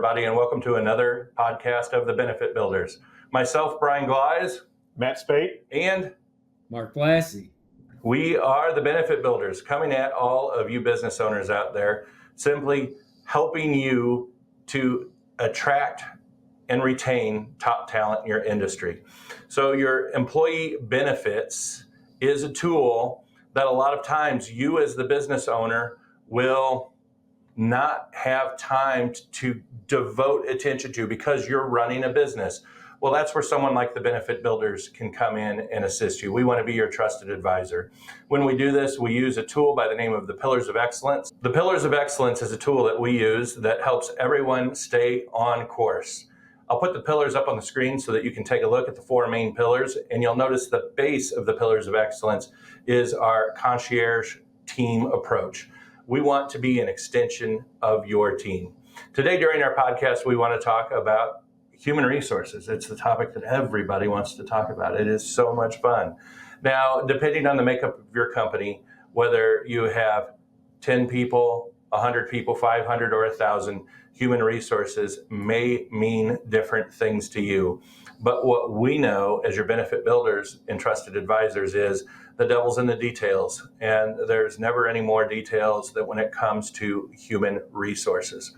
everybody, and welcome to another podcast of the Benefit Builders. Myself, Brian Gleize, Matt Spate, and Mark Gleize. We are the Benefit Builders, coming at all of you business owners out there, simply helping you to attract and retain top talent in your industry. So your employee benefits is a tool that a lot of times you as the business owner will not have time to devote attention to because you're running a business. Well, that's where someone like the Benefit Builders can come in and assist you. We want to be your trusted advisor. When we do this, we use a tool by the name of the Pillars of Excellence. The Pillars of Excellence is a tool that we use that helps everyone stay on course. I'll put the pillars up on the screen so that you can take a look at the four main pillars, and you'll notice the base of the Pillars of Excellence is our concierge team approach. We want to be an extension of your team. Today during our podcast, we want to talk about human resources. It's the topic that everybody wants to talk about. It is so much fun. Now, depending on the makeup of your company, whether you have 10 people, 100 people, 500, or 1,000, human resources may mean different things to you. But what we know as your benefit builders and trusted advisors is the devil's in the details, and there's never any more details than when it comes to human resources.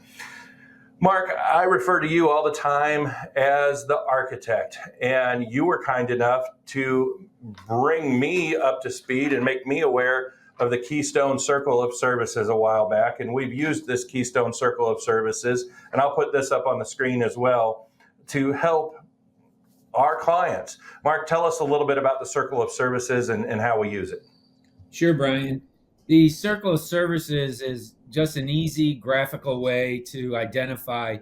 Mark, I refer to you all the time as the architect, and you were kind enough to bring me up to speed and make me aware of the Keystone Circle of Services a while back, and we've used this Keystone Circle of Services, and I'll put this up on the screen as well, to help our clients. Mark, tell us a little bit about the Circle of Services and how we use it. Sure, Brian. The Circle of Services is just an easy graphical way to identify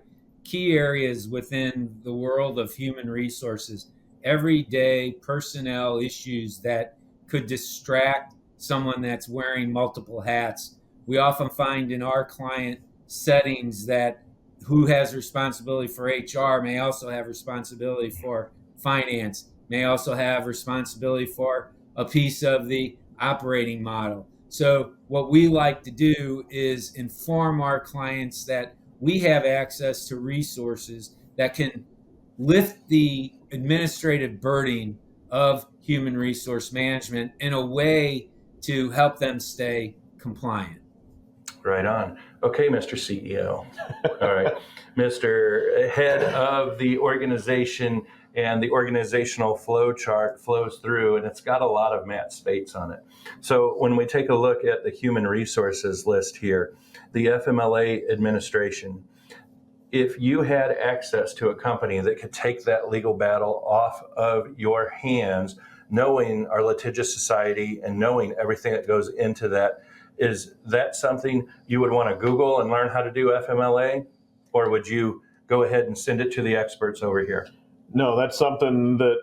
key areas within the world of human resources, everyday personnel issues that could distract someone that's wearing multiple hats. We often find in our client settings that who has responsibility for HR may also have responsibility for finance, may also have responsibility for a piece of the operating model. So what we like to do is inform our clients that we have access to resources that can lift the administrative burden of human resource management in a way to help them stay compliant. Right on. Okay, Mr. CEO. All right. Mr. Head of the organization, and the organizational flow chart flows through, and it's got a lot of Matt Spates on it. So when we take a look at the human resources list here, the FMLA administration, if you had access to a company that could take that legal battle off of your hands, knowing our litigious society and knowing everything that goes into that, is that something you would want to Google and learn how to do FMLA? Or would you go ahead and send it to the experts over here? No, that's something that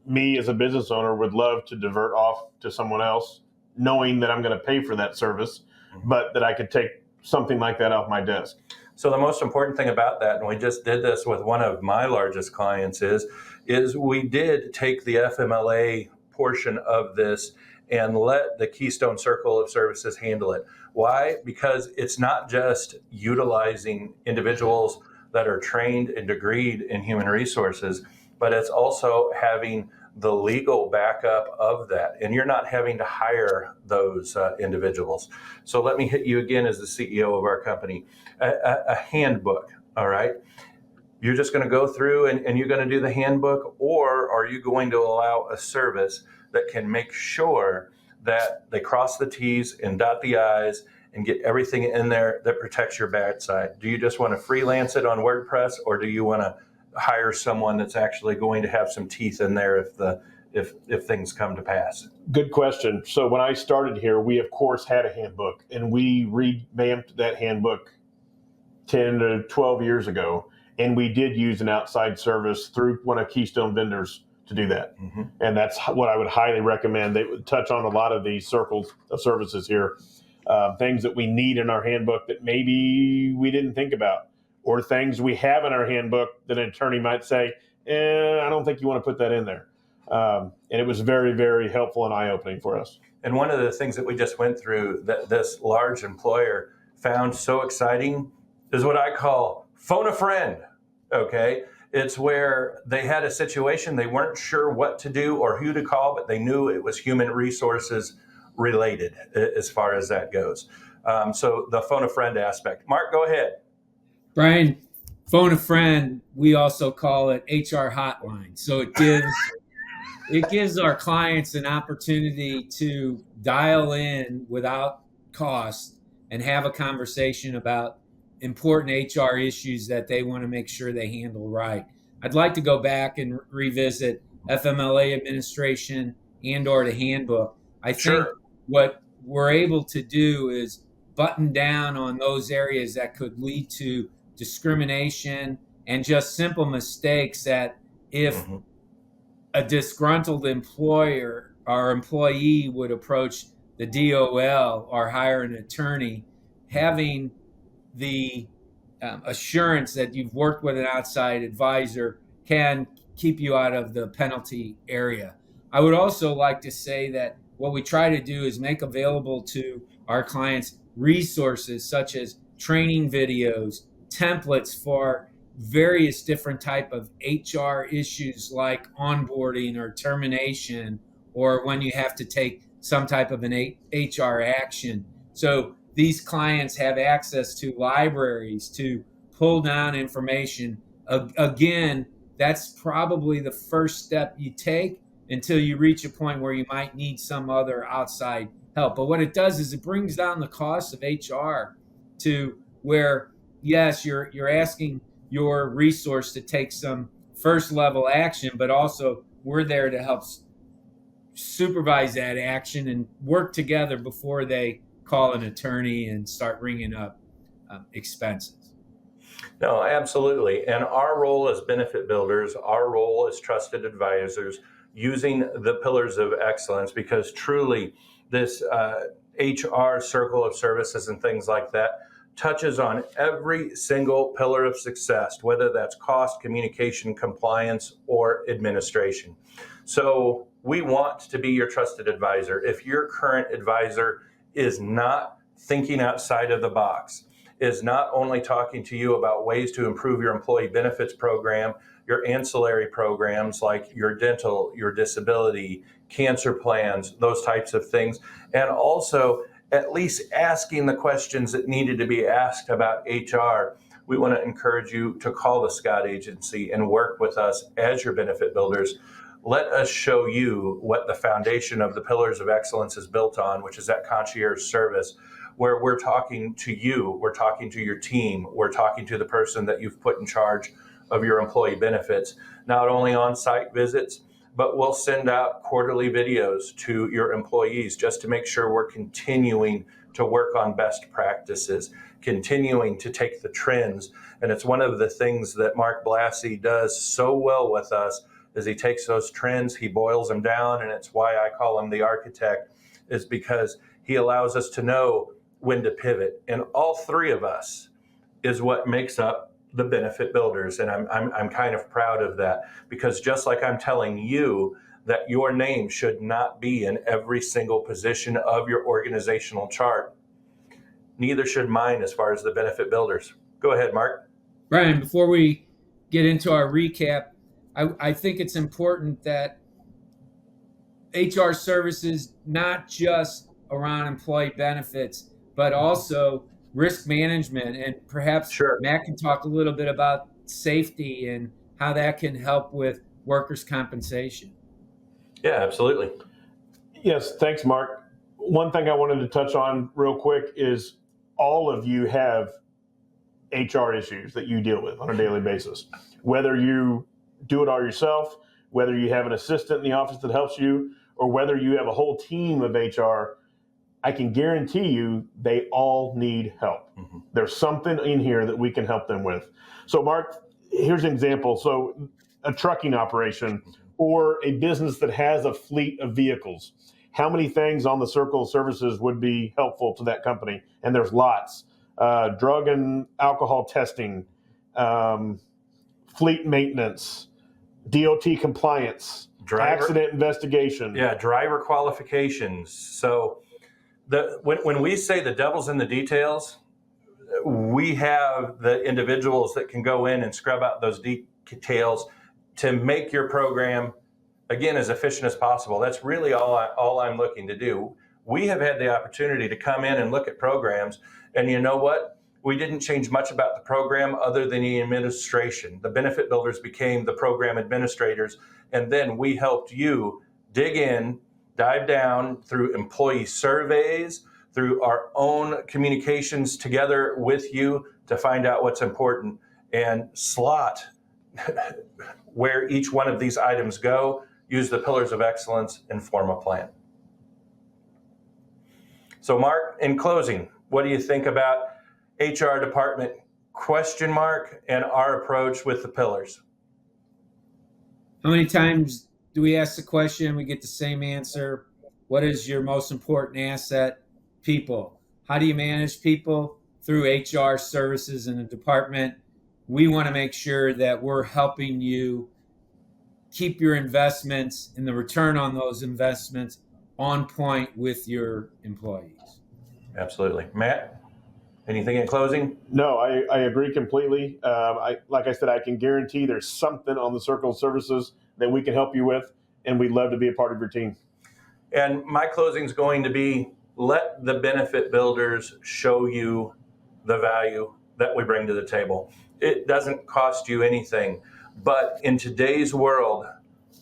me as a business owner would love to divert off to someone else, knowing that I'm going to pay for that service, but that I could take something like that off my desk. So the most important thing about that, and we just did this with one of my largest clients, is we did take the FMLA portion of this and let the Keystone Circle of Services handle it. Why? Because it's not just utilizing individuals that are trained and degreed in human resources, but it's also having the legal backup of that. And you're not having to hire those individuals. So let me hit you again as the CEO of our company. A handbook, all right? You're just going to go through and you're going to do the handbook, or are you going to allow a service that can make sure that they cross the T's and dot the I's and get everything in there that protects your backside? Do you just want to freelance it on WordPress, or do you want to hire someone that's actually going to have some teeth in there if things come to pass? Good question. So when I started here, we of course had a handbook, and we revamped that handbook 10 to 12 years ago, and we did use an outside service through one of Keystone vendors to do that. Mm-hmm. And that's what I would highly recommend. They would touch on a lot of these circles of services here, things that we need in our handbook that maybe we didn't think about, or things we have in our handbook that an attorney might say, I don't think you want to put that in there. And it was very, very helpful and eye-opening for us. And one of the things that we just went through that this large employer found so exciting is what I call phone a friend. Okay. It's where they had a situation, they weren't sure what to do or who to call, but they knew it was human resources related as far as that goes. So the phone a friend aspect. Mark, go ahead. Brian, phone a friend, we also call it HR hotline. So it gives our clients an opportunity to dial in without cost and have a conversation about important HR issues that they want to make sure they handle right. I'd like to go back and revisit FMLA administration and or the handbook. I think Sure. what we're able to do is button down on those areas that could lead to discrimination and just simple mistakes that if Mm-hmm. a disgruntled employer or employee would approach the DOL or hire an attorney, having the assurance that you've worked with an outside advisor can keep you out of the penalty area. I would also like to say that what we try to do is make available to our clients resources such as training videos, templates for various different type of HR issues like onboarding or termination, or when you have to take some type of an HR action. So these clients have access to libraries to pull down information. Again, that's probably the first step you take until you reach a point where you might need some other outside help. But what it does is it brings down the cost of HR to where, yes, you're asking your resource to take some first level action, but also we're there to help supervise that action and work together before they call an attorney and start ringing up expenses. No, absolutely. And our role as benefit builders, our role as trusted advisors, using the pillars of excellence, because truly this HR circle of services and things like that touches on every single pillar of success, whether that's cost, communication, compliance, or administration. So we want to be your trusted advisor. If your current advisor is not thinking outside of the box, is not only talking to you about ways to improve your employee benefits program, your ancillary programs like your dental, your disability, cancer plans, those types of things, and also at least asking the questions that needed to be asked about HR, we want to encourage you to call the Scott Agency and work with us as your benefit builders. Let us show you what the foundation of the pillars of excellence is built on, which is that concierge service, where we're talking to you, we're talking to your team, we're talking to the person that you've put in charge of your employee benefits, not only on site visits, but we'll send out quarterly videos to your employees just to make sure we're continuing to work on best practices, continuing to take the trends. And it's one of the things that Mark Blassie does so well with us is he takes those trends, he boils them down, and it's why I call him the architect, is because he allows us to know when to pivot. And all three of us is what makes up the benefit builders. And I'm kind of proud of that, because just like I'm telling you that your name should not be in every single position of your organizational chart, neither should mine as far as the benefit builders. Go ahead, Mark. Brian, before we get into our recap, I think it's important that HR services, not just around employee benefits, but also risk management. And perhaps Sure. Matt can talk a little bit about safety and how that can help with workers' compensation. Yeah, absolutely. Yes, thanks, Mark. One thing I wanted to touch on real quick is all of you have HR issues that you deal with on a daily basis. Whether you do it all yourself, whether you have an assistant in the office that helps you, or whether you have a whole team of HR, I can guarantee you they all need help. Mm-hmm. There's something in here that we can help them with. So, Mark, here's an example. So, a trucking operation or a business that has a fleet of vehicles. How many things on the circle of services would be helpful to that company? And there's lots. Drug and alcohol testing, fleet maintenance, DOT compliance, accident investigation. Yeah, driver qualifications. So when we say the devil's in the details, we have the individuals that can go in and scrub out those details to make your program, again, as efficient as possible. That's really all I'm looking to do. We have had the opportunity to come in and look at programs, and you know what? We didn't change much about the program other than the administration. The benefit builders became the program administrators, and then we helped you dig in, dive down through employee surveys, through our own communications together with you to find out what's important and slot where each one of these items go, use the pillars of excellence, and form a plan. So Mark, in closing, what do you think about HR department ? And our approach with the pillars? How many times do we ask the question, we get the same answer? What is your most important asset? People. How do you manage people? Through HR services in the department. We want to make sure that we're helping you keep your investments and the return on those investments on point with your employees. Absolutely. Matt, anything in closing? No, I agree completely. Like I said, I can guarantee there's something on the Circle of Services that we can help you with, and we'd love to be a part of your team. And my closing is going to be, let the benefit builders show you the value that we bring to the table. It doesn't cost you anything, but in today's world,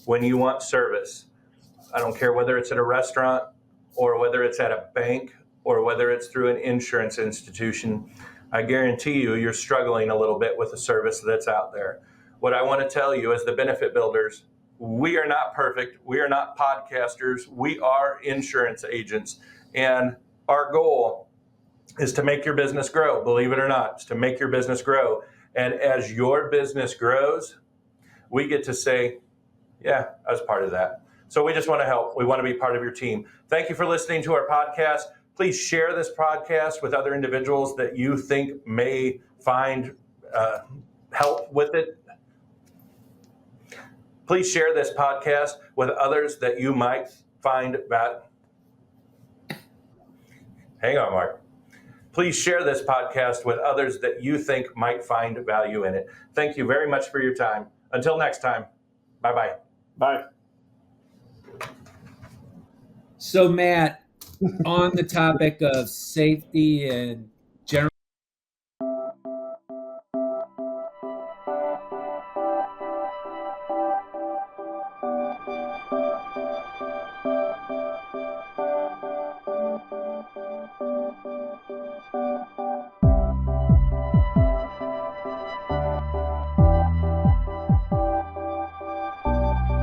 when you want service, I don't care whether it's at a restaurant or whether it's at a bank or whether it's through an insurance institution, I guarantee you're struggling a little bit with the service that's out there. What I want to tell you as the benefit builders, we are not perfect. We are not podcasters. We are insurance agents. And our goal is to make your business grow. Believe it or not, it's to make your business grow. And as your business grows, we get to say, yeah, I was part of that. So we just want to help. We want to be part of your team. Thank you for listening to our podcast. Please share this podcast with other individuals that you think may find help with it. Please share this podcast with others that you might find value. Hang on, Mark. Please share this podcast with others that you think might find value in it. Thank you very much for your time. Until next time, bye-bye. Bye. So Matt, on the topic of safety and